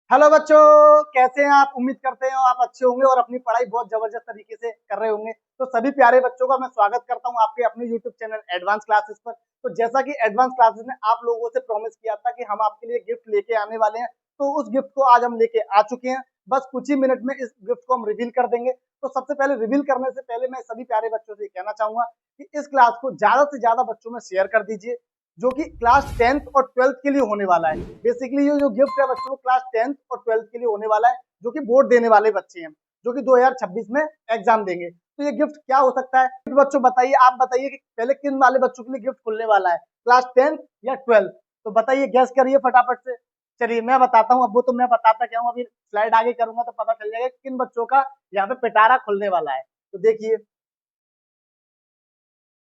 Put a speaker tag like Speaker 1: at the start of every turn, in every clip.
Speaker 1: Hello बच्चों, कैसे हैं आप? उम्मीद करते हैं आप अच्छे होंगे और अपनी पढ़ाई बहुत जबरदस्त तरीके से कर रहे होंगे। तो सभी प्यारे बच्चों का मैं स्वागत करता हूं आपके अपने यूट्यूब चैनल एडवांस क्लासेस पर। तो जैसा कि एडवांस क्लासेस ने आप लोगों से प्रॉमिस किया था कि हम आपके लिए गिफ्ट लेके आने वाले हैं, तो उस गिफ्ट को आज हम लेके आ चुके हैं। बस कुछ ही मिनट में इस गिफ्ट को हम रिवील कर देंगे। तो सबसे पहले रिवील करने से पहले मैं सभी प्यारे बच्चों से कहना चाहूंगा कि इस क्लास को ज्यादा से ज्यादा बच्चों में शेयर कर दीजिए, जो कि क्लास 10th और 12th के लिए होने वाला है। बेसिकली ये जो गिफ्ट है बच्चों, क्लास 10th और 12th के लिए होने वाला है, जो कि बोर्ड देने वाले बच्चे हैं, जो कि 2026 में एग्जाम देंगे। तो ये गिफ्ट क्या हो सकता है बच्चों? बताइए, आप बताइए कि पहले किन वाले बच्चों के लिए गिफ्ट खुलने वाला है, क्लास 10th या 12th? तो बताइए, गैस करिए फटाफट से। चलिए मैं बताता हूँ। अब वो तो मैं बताता क्या हूँ, अभी स्लाइड आगे करूंगा तो पता चल जाएगा किन बच्चों का यहाँ पे पिटारा खुलने वाला है। तो देखिए,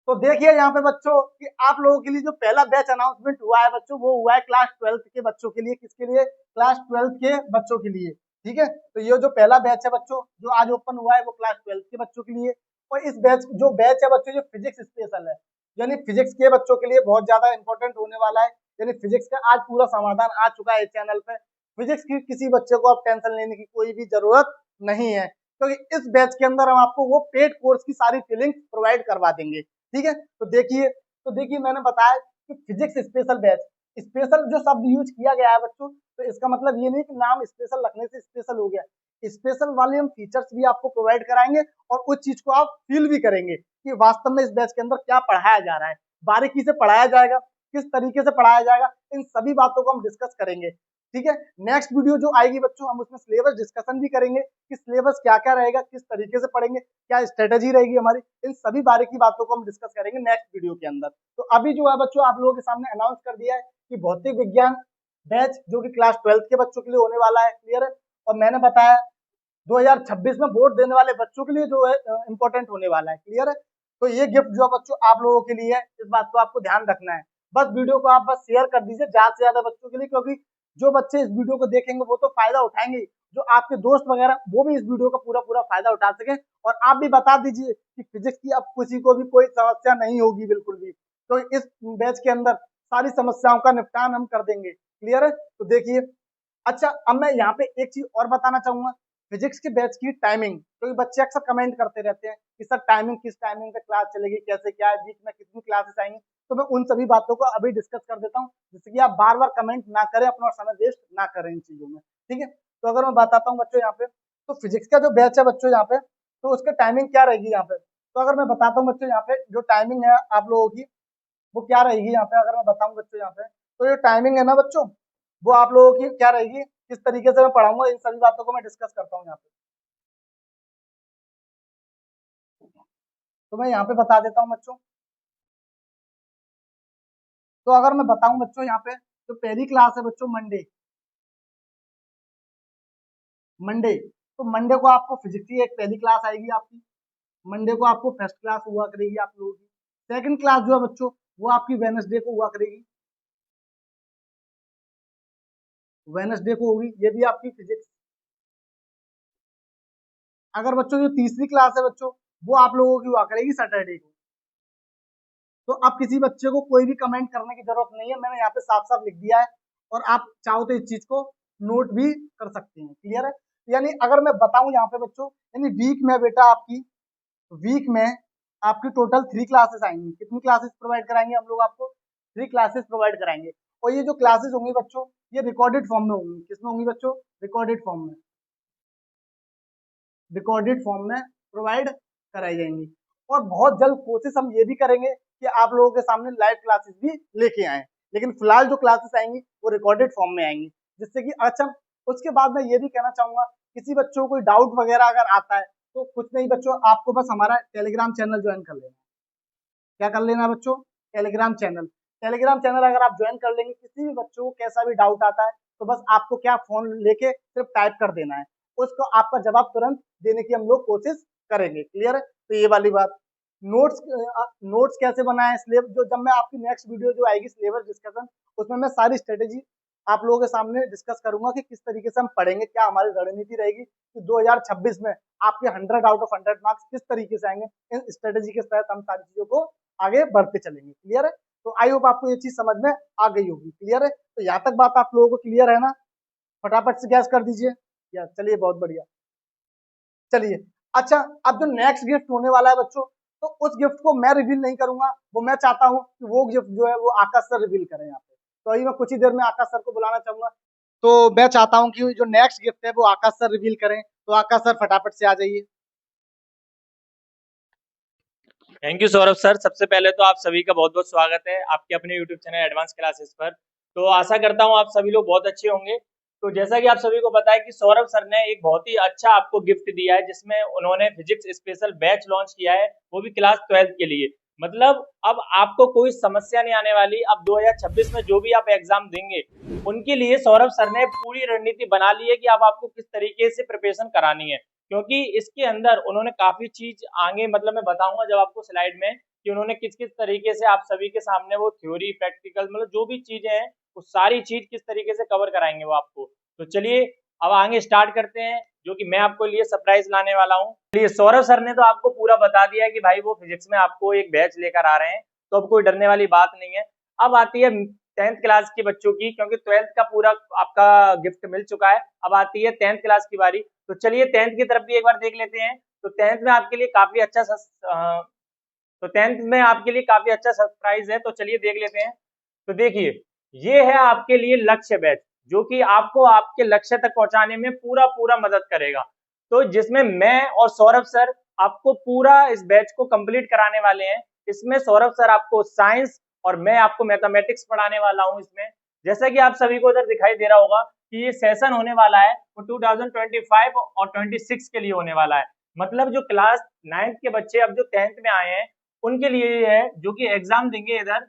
Speaker 1: तो देखिए यहाँ पे बच्चों कि आप लोगों के लिए जो पहला बैच अनाउंसमेंट हुआ है बच्चों, वो हुआ है क्लास 12th के बच्चों के लिए। किसके लिए? क्लास 12th के बच्चों के लिए। ठीक है, तो ये जो पहला बैच है बच्चों जो आज ओपन हुआ है, वो क्लास 12th के बच्चों के लिए। और इस बैच जो बैच है बच्चों, जो फिजिक्स स्पेशल है, यानी फिजिक्स के बच्चों के लिए बहुत ज्यादा इंपॉर्टेंट होने वाला है। यानी फिजिक्स का आज पूरा समाधान आ चुका है इस चैनल पे। फिजिक्स की किसी बच्चे को अब टेंशन लेने की कोई भी जरूरत नहीं है, क्योंकि तो इस बैच के अंदर हम आपको वो पेड कोर्स की सारी फीलिंग प्रोवाइड करवा देंगे। ठीक है, तो देखिए मैंने बताया कि फिजिक्स स्पेशल बैच। स्पेशल जो शब्द यूज किया गया है बच्चों, तो इसका मतलब ये नहीं कि नाम स्पेशल रखने से स्पेशल हो गया। स्पेशल वाले हम फीचर्स भी आपको प्रोवाइड कराएंगे और उस चीज को आप फील भी करेंगे कि वास्तव में इस बैच के अंदर क्या पढ़ाया जा रहा है, बारीकी से पढ़ाया जाएगा, किस तरीके से पढ़ाया जाएगा, इन सभी बातों को हम डिस्कस करेंगे। ठीक है, नेक्स्ट वीडियो जो आएगी बच्चों, हम उसमें सिलेबस डिस्कशन भी करेंगे कि सिलेबस क्या क्या रहेगा, किस तरीके से पढ़ेंगे, क्या स्ट्रेटेजी रहेगी हमारी। इन सभी बारीकी बातों को हम डिस्कस करेंगे नेक्स्ट वीडियो के अंदर। तो अभी जो है बच्चों, आप लोगों के सामने अनाउंस कर दिया है कि भौतिक विज्ञान बैच जो कि क्लास 12th के बच्चों के लिए होने वाला है। क्लियर है? और मैंने बताया 2026 में बोर्ड देने वाले बच्चों के लिए जो है इंपॉर्टेंट होने वाला है। क्लियर है? तो ये गिफ्ट जो है बच्चों आप लोगों के लिए है, इस बात को आपको ध्यान रखना है। बस वीडियो को आप बस शेयर कर दीजिए ज्यादा से ज्यादा बच्चों के लिए, क्योंकि जो बच्चे इस वीडियो को देखेंगे वो तो फायदा उठाएंगे, जो आपके दोस्त वगैरह वो भी इस वीडियो का पूरा पूरा फायदा उठा सके। और आप भी बता दीजिए कि फिजिक्स की अब किसी को भी कोई समस्या नहीं होगी बिल्कुल भी। तो इस बैच के अंदर सारी समस्याओं का निपटान हम कर देंगे। क्लियर है? तो देखिए, अच्छा अब मैं यहाँ पे एक चीज और बताना चाहूंगा, फिजिक्स के बैच की टाइमिंग। क्योंकि बच्चे अक्सर कमेंट करते रहते हैं कि सर टाइमिंग किस टाइमिंग पे क्लास चलेगी, कैसे क्या है, वीक में कितनी क्लासेस आएंगी। तो मैं उन सभी बातों को अभी डिस्कस कर देता हूँ, जिससे कि आप बार बार कमेंट ना करें, अपना समय वेस्ट ना करें इन चीजों में। ठीक है, तो अगर मैं बताता हूँ बच्चों यहाँ पे, तो फिजिक्स का जो बैच है बच्चों यहाँ पे, तो उसका टाइमिंग क्या रहेगी यहाँ पे। तो अगर मैं बताता हूँ बच्चों यहाँ पे जो टाइमिंग है आप लोगों की, वो क्या रहेगी यहाँ पे, अगर मैं बताऊं बच्चों यहाँ पे, तो जो टाइमिंग है ना बच्चों, वो आप लोगों की क्या रहेगी, किस तरीके से मैं पढ़ाऊंगा, इन सभी बातों को मैं डिस्कस करता हूँ यहाँ पे। तो मैं यहाँ पे बता देता हूँ बच्चों। तो अगर मैं बताऊं बच्चों यहाँ पे, तो पहली क्लास है बच्चों मंडे। मंडे, तो मंडे को आपको फिजिक्स की एक पहली क्लास आएगी आपकी। मंडे को आपको फर्स्ट क्लास हुआ करेगी आप लोगों की। सेकंड क्लास जो है बच्चों, वो आपकी वेनसडे को हुआ करेगी। वेनसडे को होगी, ये भी आपकी फिजिक्स। अगर बच्चों जो तीसरी क्लास है बच्चों, वो आप लोगों की हुआ करेगी सैटरडे को। तो अब किसी बच्चे को कोई भी कमेंट करने की जरूरत नहीं है, मैंने यहाँ पे साफ साफ लिख दिया है। और आप चाहो तो इस चीज को नोट भी कर सकते हैं। क्लियर है? यानी अगर मैं बताऊं यहाँ पे बच्चों, यानी वीक में बेटा आपकी, वीक में आपकी टोटल 3 क्लासेस आएंगी। कितनी क्लासेस प्रोवाइड कराएंगे हम लोग आपको? 3 क्लासेस प्रोवाइड कराएंगे। और ये जो क्लासेस होंगी बच्चों, ये रिकॉर्डेड फॉर्म में होंगी। किसमें होंगी बच्चों? रिकॉर्डेड फॉर्म में। रिकॉर्डेड फॉर्म में प्रोवाइड कराई जाएंगी। और बहुत जल्द कोशिश हम ये भी करेंगे कि आप लोगों के सामने लाइव क्लासेस भी लेके आए। लेकिन फिलहाल जो क्लासेस आएंगी वो रिकॉर्डेड फॉर्म में आएंगी, जिससे कि अच्छा, उसके बाद मैं ये भी कहना चाहूंगा, किसी बच्चों को कोई डाउट वगैरह अगर आता है, तो कुछ नहीं बच्चों, आपको बस हमारा टेलीग्राम चैनल ज्वाइन कर लेना। क्या कर लेना बच्चों? Telegram channel. टेलीग्राम चैनल अगर आप ज्वाइन कर लेंगे, किसी भी बच्चों को कैसा भी डाउट आता है, तो बस आपको क्या फोन लेके सिर्फ टाइप कर देना है, उसको आपका जवाब तुरंत देने की हम लोग कोशिश करेंगे। क्लियर है? तो ये वाली बात। नोट्स, नोट्स कैसे बनाए, सिलेबस जो जब मैं आपकी नेक्स्ट वीडियो जो आएगी सिलेबस डिस्कशन, उसमें मैं सारी स्ट्रेटेजी आप लोगों के सामने डिस्कस करूंगा कि किस तरीके से हम पढ़ेंगे, क्या हमारी रणनीति रहेगी कि 2026 में आपके 100 आउट ऑफ 100 मार्क्स किस तरीके से आएंगे। इन स्ट्रेटेजी के तहत हम सारी चीजों को आगे बढ़ते चलेंगे। क्लियर है? तो आई होप आपको ये चीज समझ में आ गई होगी। क्लियर है? तो यहाँ तक बात आप लोगों को क्लियर है ना? फटाफट से गैस कर दीजिए। या चलिए बहुत बढ़िया। चलिए अच्छा, अब जो नेक्स्ट गिफ्ट होने वाला है बच्चों, तो उस गिफ्ट को मैं रिवील नहीं करूंगा, वो मैं चाहता हूँ कि वो गिफ्ट जो है वो आकाश सर रिवील करें यहाँ पे। तो अभी मैं कुछ ही देर में आकाश सर को बुलाना चाहूंगा। तो मैं चाहता हूँ कि जो नेक्स्ट गिफ्ट है वो आकाश सर रिवील करें। तो आकाश सर फटाफट से आ जाइए।
Speaker 2: Thank you Saurabh sir. सबसे पहले तो आप सभी का बहुत बहुत स्वागत है आपके अपने यूट्यूब चैनल एडवांस क्लासेस पर। तो आशा करता हूँ आप सभी लोग बहुत अच्छे होंगे। तो जैसा कि आप सभी को पता है कि सौरभ सर ने एक बहुत ही अच्छा आपको गिफ्ट दिया है, जिसमें उन्होंने फिजिक्स स्पेशल बैच लॉन्च किया है, वो भी क्लास 12 के लिए। मतलब अब आपको कोई समस्या नहीं आने वाली। अब 2026 में जो भी आप एग्जाम देंगे उनके लिए सौरभ सर ने पूरी रणनीति बना ली है कि अब आपको किस तरीके से प्रिपरेशन करानी है, क्योंकि इसके अंदर उन्होंने काफी चीज आगे मतलब मैं बताऊंगा जब आपको स्लाइड में कि उन्होंने किस किस तरीके से आप सभी के सामने वो थ्योरी प्रैक्टिकल मतलब जो भी चीजें हैं वो सारी चीज किस तरीके से कवर कराएंगे वो आपको। तो चलिए अब आगे स्टार्ट करते हैं, जो कि मैं आपको लिए सरप्राइज लाने वाला हूँ। चलिए सौरभ सर ने तो आपको पूरा बता दिया है कि भाई वो फिजिक्स में आपको एक बैच लेकर आ रहे हैं, तो अब कोई डरने वाली बात नहीं है। अब आती है 10th क्लास के बच्चों की, क्योंकि 12th का पूरा आपका गिफ्ट मिल चुका है। अब आती है 10th क्लास की बारी। तो चलिए 10th की तरफ भी एक बार देख लेते हैं। तो 10th में आपके लिए काफी अच्छा तो 10th में आपके लिए काफी अच्छा सरप्राइज है, तो चलिए देख लेते हैं। तो देखिए ये है आपके लिए लक्ष्य बैच, जो कि आपको आपके लक्ष्य तक पहुंचाने में पूरा पूरा मदद करेगा। तो जिसमें मैं और सौरभ सर आपको पूरा इस बैच को कंप्लीट कराने वाले हैं। इसमें सौरभ सर आपको साइंस और मैं आपको मैथमेटिक्स पढ़ाने वाला हूं इसमें। जैसा कि आप सभी को उधर दिखाई दे रहा होगा कि ये सेशन होने वाला है वो 2025 और 26 के लिए होने वाला है। मतलब जो क्लास 9th के बच्चे अब जो 10th में आए हैं उनके लिए ये है, जो कि एग्जाम देंगे इधर,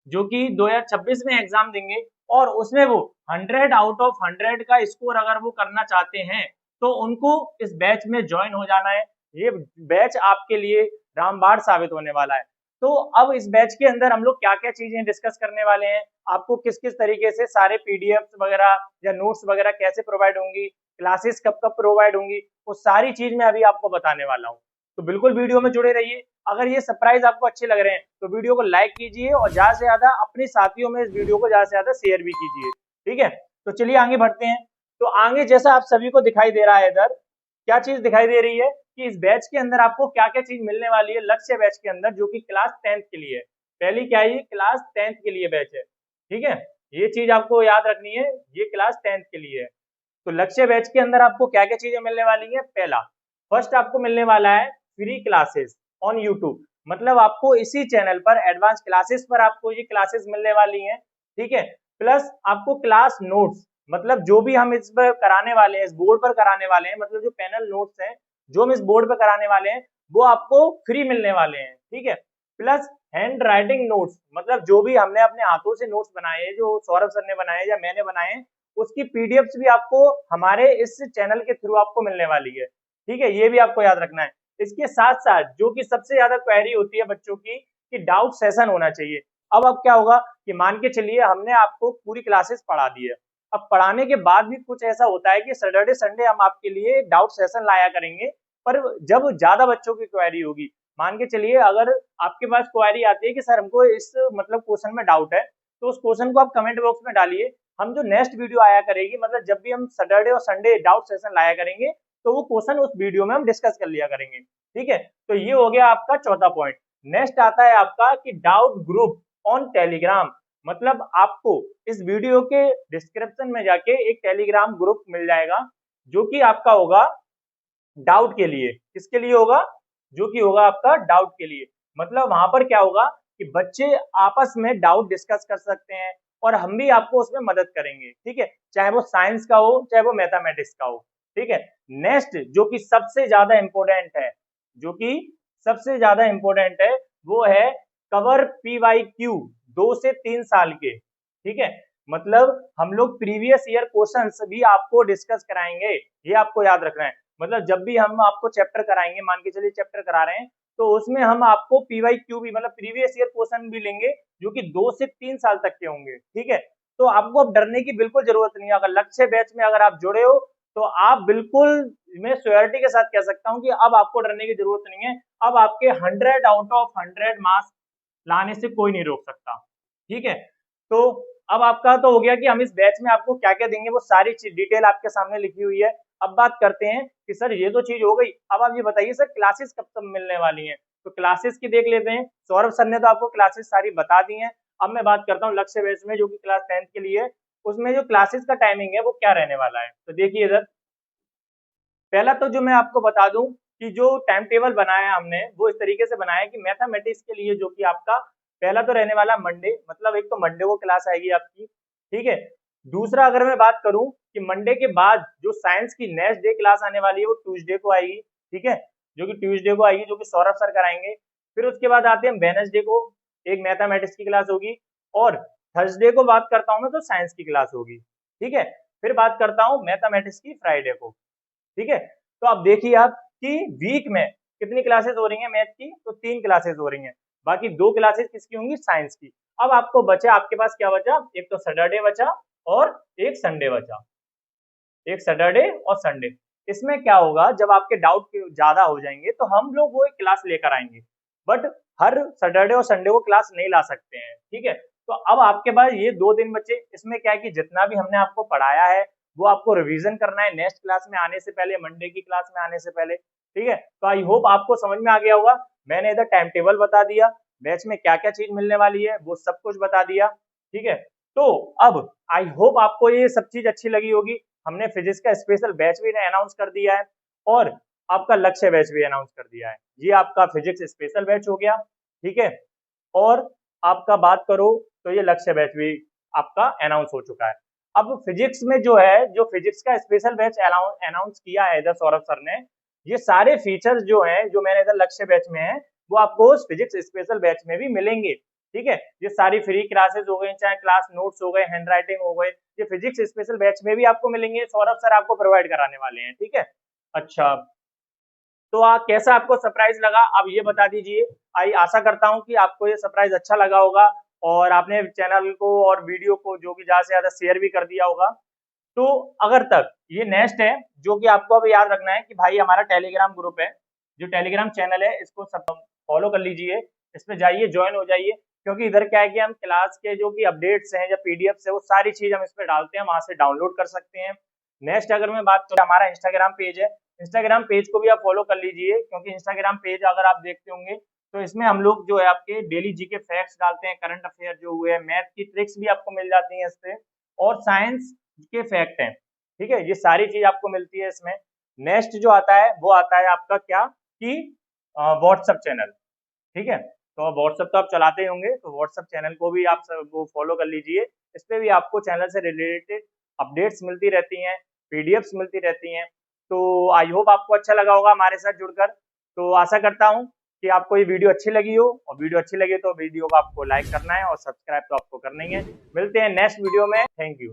Speaker 2: जो कि 2026 में एग्जाम देंगे, और उसमें वो 100 आउट ऑफ 100 का स्कोर अगर वो करना चाहते हैं तो उनको इस बैच में ज्वाइन हो जाना है। ये बैच आपके लिए रामबाण साबित होने वाला है। तो अब इस बैच के अंदर हम लोग क्या क्या चीजें डिस्कस करने वाले हैं, आपको किस किस तरीके से सारे पीडीएफ वगैरह या नोट्स वगैरह कैसे प्रोवाइड होंगी, क्लासेस कब कब प्रोवाइड होंगी, वो सारी चीज मैं अभी आपको बताने वाला हूँ। तो बिल्कुल वीडियो में जुड़े रहिए। अगर ये सरप्राइज आपको अच्छे लग रहे हैं तो वीडियो को लाइक कीजिए और ज्यादा से ज्यादा अपने साथियों में इस वीडियो को ज्यादा से ज्यादा शेयर भी कीजिए। ठीक है, तो चलिए आगे बढ़ते हैं। तो आगे जैसा आप सभी को दिखाई दे रहा है इधर, क्या चीज दिखाई दे रही है कि इस बैच के अंदर आपको क्या क्या चीज मिलने वाली है लक्ष्य बैच के अंदर, जो कि क्लास 10th के लिए है। पहली क्या है, ये क्लास 10th के लिए बैच है। ठीक है, ये चीज आपको याद रखनी है, ये क्लास 10th के लिए है। तो लक्ष्य बैच के अंदर आपको क्या क्या चीजें मिलने वाली है। पहला फर्स्ट आपको मिलने वाला है फ्री क्लासेस ऑन यूट्यूब। मतलब आपको इसी चैनल पर एडवांस क्लासेस पर आपको ये क्लासेस मिलने वाली हैं। ठीक है, प्लस आपको क्लास नोट्स, मतलब जो भी हम इस पर कराने वाले हैं, इस बोर्ड पर कराने वाले हैं, मतलब जो पैनल नोट्स हैं जो हम इस बोर्ड पर कराने वाले हैं वो आपको फ्री मिलने वाले हैं। ठीक है, प्लस हैंड राइटिंग नोट्स, मतलब जो भी हमने अपने हाथों से नोट्स बनाए हैं, जो सौरभ सर ने बनाए या मैंने बनाए हैं, उसकी पीडीएफ्स भी आपको हमारे इस चैनल के थ्रू आपको मिलने वाली है। ठीक है, ये भी आपको याद रखना है। इसके साथ साथ जो कि सबसे ज्यादा क्वेरी होती है बच्चों की कि डाउट सेशन होना चाहिए। अब क्या होगा कि मान के चलिए हमने आपको पूरी क्लासेस पढ़ा दी है, अब पढ़ाने के बाद भी कुछ ऐसा होता है कि सैटरडे संडे हम आपके लिए डाउट सेशन लाया करेंगे। पर जब ज्यादा बच्चों की क्वेरी होगी, मान के चलिए अगर आपके पास क्वेरी आती है कि सर हमको इस मतलब क्वेश्चन में डाउट है, तो उस क्वेश्चन को आप कमेंट बॉक्स में डालिए। हम जो नेक्स्ट वीडियो आया करेगी, मतलब जब भी हम सैटरडे और संडे डाउट सेशन लाया करेंगे, तो वो क्वेश्चन उस वीडियो में हम डिस्कस कर लिया करेंगे। ठीक है, तो ये हो गया आपका चौथा पॉइंट। नेक्स्ट आता है आपका कि डाउट ग्रुप ऑन टेलीग्राम। मतलब आपको इस वीडियो के डिस्क्रिप्शन में जाके एक टेलीग्राम ग्रुप मिल जाएगा, जो कि आपका होगा डाउट के लिए। किसके लिए होगा, जो कि होगा आपका डाउट के लिए। मतलब वहां पर क्या होगा कि बच्चे आपस में डाउट डिस्कस कर सकते हैं और हम भी आपको उसमें मदद करेंगे। ठीक है, चाहे वो साइंस का हो चाहे वो मैथमेटिक्स का हो। ठीक है, नेक्स्ट जो कि सबसे ज्यादा इंपॉर्टेंट है, जो कि सबसे ज्यादा इंपॉर्टेंट है, वो है कवर PYQ 2 से 3 साल के। ठीक है, मतलब हम लोग प्रीवियस ईयर क्वेश्चंस भी आपको डिस्कस कराएंगे, ये आपको याद रखना है। मतलब जब भी हम आपको चैप्टर कराएंगे, मान के चलिए चैप्टर करा रहे हैं, तो उसमें हम आपको PYQ भी मतलब प्रीवियस ईयर क्वेश्चन भी लेंगे, जो कि 2 से 3 साल तक के होंगे। ठीक है, तो आपको अब डरने की बिल्कुल जरूरत नहीं है। अगर लक्ष्य बैच में अगर आप जुड़े हो तो आप बिल्कुल, मैं श्योरिटी के साथ कह सकता हूं कि अब आपको डरने की जरूरत नहीं है। अब आपके 100 आउट ऑफ 100 मार्क्स लाने से कोई नहीं रोक सकता। ठीक है, तो अब आपका तो हो गया कि हम इस बैच में आपको क्या क्या देंगे, वो सारी डिटेल आपके सामने लिखी हुई है। अब बात करते हैं कि सर ये तो चीज हो गई, अब आप ये बताइए सर क्लासेस कब तक मिलने वाली हैं। तो क्लासेस की देख लेते हैं। सौरभ सर ने तो आपको क्लासेस सारी बता दी हैं। अब मैं बात करता हूँ लक्ष्य बैच में, जो कि क्लास 10th के लिए, उसमें जो क्लासेस का टाइमिंग है वो क्या रहने वाला है। तो देखिए इधर, पहला तो जो मैं आपको बता दूं कि जो टाइम टेबल बनाया है हमने वो इस तरीके से बनाया है कि मैथमेटिक्स के लिए जो कि आपका पहला तो रहने वाला मंडे, मतलब एक तो मंडे को क्लास आएगी आपकी, ठीक है। दूसरा अगर मैं बात करूं कि मंडे के बाद जो साइंस की नेक्स्ट डे क्लास आने वाली है वो ट्यूसडे को आएगी, ठीक है, जो कि ट्यूसडे को आएगी, जो कि सौरभ सर कराएंगे। फिर उसके बाद आते हैं वेडनेसडे को, एक मैथमेटिक्स की क्लास होगी। और थर्सडे को बात करता हूं मैं तो साइंस की क्लास होगी, ठीक है। फिर बात करता हूँ मैथमेटिक्स की फ्राइडे को, ठीक है। तो अब देखिए आप कि वीक में कितनी क्लासेस हो रही हैं मैथ की, तो 3 क्लासेस हो रही हैं। बाकी 2 क्लासेस किसकी होंगी, साइंस की। अब आपको बचा, आपके पास क्या बचा, एक तो सैटरडे बचा और एक संडे बचा, एक सैटरडे और संडे। इसमें क्या होगा, जब आपके डाउट ज्यादा हो जाएंगे तो हम लोग वो एक क्लास लेकर आएंगे, बट हर सैटरडे और संडे को क्लास नहीं ला सकते हैं, ठीक है। तो अब आपके पास ये 2 दिन बचे, इसमें क्या है कि जितना भी हमने आपको पढ़ाया है वो आपको रिवीजन करना है नेक्स्ट क्लास में आने से पहले, मंडे की क्लास में आने से पहले, ठीक है। तो आई होप आपको समझ में आ गया होगा। मैंने इधर टाइम टेबल बता दिया, बैच में क्या क्या चीज मिलने वाली है वो सब कुछ बता दिया, ठीक है। तो अब आई होप आपको ये सब चीज अच्छी लगी होगी। हमने फिजिक्स का स्पेशल बैच भी अनाउंस कर दिया है और आपका लक्ष्य बैच भी अनाउंस कर दिया है। ये आपका फिजिक्स स्पेशल बैच हो गया, ठीक है। और आपका बात करो तो ये लक्ष्य बैच भी आपका अनाउंस हो चुका है। अब फिजिक्स में जो है, जो फिजिक्स का स्पेशल बैच अनाउंस किया है इधर सौरभ सर ने, ये सारे फीचर्स जो हैं जो मैंने इधर लक्ष्य बैच में है वो आपको उस फिजिक्स स्पेशल बैच में भी मिलेंगे, ठीक है। ये सारी फ्री क्लासेस हो गई, चाहे क्लास नोट्स हो गए, हैंड राइटिंग हो गए, ये फिजिक्स स्पेशल बैच में भी आपको मिलेंगे, सौरभ सर आपको प्रोवाइड कराने वाले हैं, ठीक है। अच्छा, तो कैसा आपको सरप्राइज लगा, आप ये बता दीजिए। आई आशा करता हूँ कि आपको ये सरप्राइज अच्छा लगा होगा और आपने चैनल को और वीडियो को जो कि ज्यादा से ज्यादा शेयर भी कर दिया होगा। तो अगर तक ये नेक्स्ट है, जो कि आपको अब याद रखना है कि भाई हमारा टेलीग्राम ग्रुप है, जो टेलीग्राम चैनल है इसको सब फॉलो कर लीजिए, इस पे जाइए, ज्वाइन हो जाइए। क्योंकि इधर क्या है कि हम क्लास के जो कि अपडेट्स हैं या पीडीएफ है वो सारी चीज हम इस पे डालते हैं, वहां से डाउनलोड कर सकते हैं। नेक्स्ट अगर मैं बात करूँ, हमारा इंस्टाग्राम पेज है, इंस्टाग्राम पेज को भी आप फॉलो कर लीजिए, क्योंकि इंस्टाग्राम पेज अगर आप देखते होंगे तो इसमें हम लोग जो है आपके डेली जीके फैक्ट्स डालते हैं, करंट अफेयर जो हुए, मैथ की ट्रिक्स भी आपको मिल जाती हैं इस पे, और साइंस के फैक्ट हैं, ठीक है। ये सारी चीज आपको मिलती है इसमें। नेक्स्ट जो आता है वो आता है आपका क्या कि व्हाट्सएप चैनल, ठीक है। तो व्हाट्सएप तो आप चलाते ही होंगे, तो व्हाट्सएप चैनल को भी आप वो फॉलो कर लीजिए। इस पे भी आपको चैनल से रिलेटेड अपडेट्स मिलती रहती हैं, पीडीएफ्स मिलती रहती हैं। तो आई होप आपको अच्छा लगा होगा हमारे साथ जुड़कर। तो आशा करता हूँ कि आपको ये वीडियो अच्छी लगी हो, और वीडियो अच्छी लगी तो वीडियो को आपको लाइक करना है और सब्सक्राइब तो आपको करना ही है। मिलते हैं नेक्स्ट वीडियो में, थैंक यू।